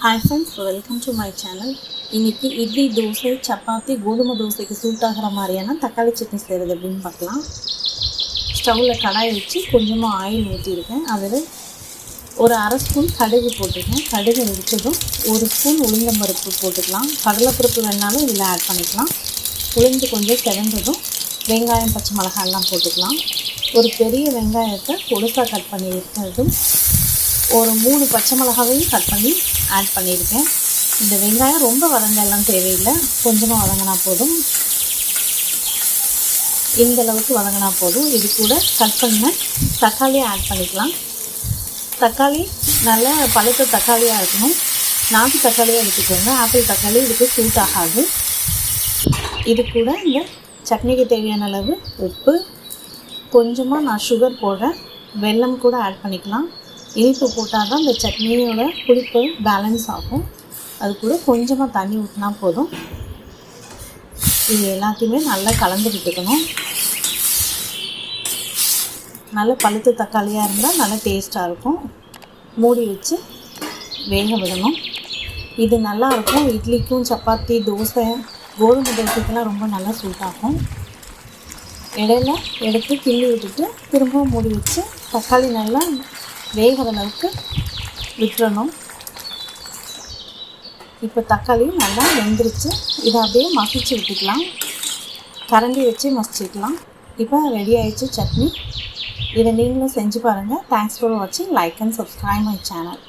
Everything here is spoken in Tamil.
Hi friends, welcome to my channel. இன்னைக்கு இட்லி தோசை சப்பாத்தி கோதுமை தோசைக்கு சூட் ஆகிற மாதிரியான தக்காளி சட்னி செய்கிறது அப்படின்னு பார்க்கலாம். ஸ்டவ்வில் கடாய் வச்சு கொஞ்சமாக ஆயில் ஊற்றிருக்கேன். அதில் ஒரு அரை ஸ்பூன் கடுகு போட்டுருக்கேன். கடுகு வெடிச்சதும் ஒரு ஸ்பூன் உளுந்தம்பருப்பு போட்டுக்கலாம். கடலைப்பருப்பு வேணாலும் இதில் ஆட் பண்ணிக்கலாம். உளுந்து கொஞ்சம் செவந்ததும் வெங்காயம் பச்சை மிளகாயெல்லாம் போட்டுக்கலாம். ஒரு பெரிய வெங்காயத்தை பொடுசாக கட் பண்ணி இருக்கிறதும் ஒரு 3 பச்சை மிளகாவையும் கட் பண்ணி ஆட் பண்ணியிருக்கேன். இந்த வெங்காயம் ரொம்ப வதங்கலாம் தேவையில்லை, கொஞ்சமாக வதங்கினா போதும். இந்தளவுக்கு வதங்கினா போதும். இது கூட கட் பண்ண தக்காளியை ஆட் பண்ணிக்கலாம். தக்காளி நல்லா பழுத்த தக்காளியாக இருக்கணும். நாட்டு தக்காளியாக எடுத்துக்கோங்க. ஆப்பிள் தக்காளி இதுக்கு சூட் ஆகாது. இது கூட இந்த சட்னிக்கு தேவையான அளவு உப்பு, கொஞ்சமாக நான் சுகர் போடுறேன். வெல்லம் கூட ஆட் பண்ணிக்கலாம். இனிப்பு போட்டால் தான் இந்த சட்னியோட புளிப்பு பேலன்ஸ் ஆகும். அது கூட கொஞ்சமாக தண்ணி ஊற்றினா போதும். இது எல்லாத்தையுமே நல்லா கலந்து விட்டுக்கணும். நல்ல பழுத்த தக்காளியாக இருந்தால் நல்லா டேஸ்ட்டாக இருக்கும். மூடி வச்சு வேக விடணும். இது நல்லாயிருக்கும். இட்லிக்கும் சப்பாத்தி தோசை கோதுமை தோசைக்கெல்லாம் ரொம்ப நல்லா சூட் ஆகும். இடையில எடுத்து கிள்ளி விட்டுட்டு திரும்பவும் மூடி வச்சு தக்காளி நல்லா வேகிற அளவுக்கு விட்டுறணும். இப்போ தக்காளி நல்லா வெந்துருச்சு. இதை அப்படியே மசிச்சு விட்டுக்கலாம். கரண்டி வச்சு மசிச்சுக்கலாம். இப்போ ரெடி ஆயிடுச்சு சட்னி. இதை நீங்களும் செஞ்சு பாருங்கள். தேங்க்ஸ் ஃபார் வாட்சிங். Like and subscribe my channel.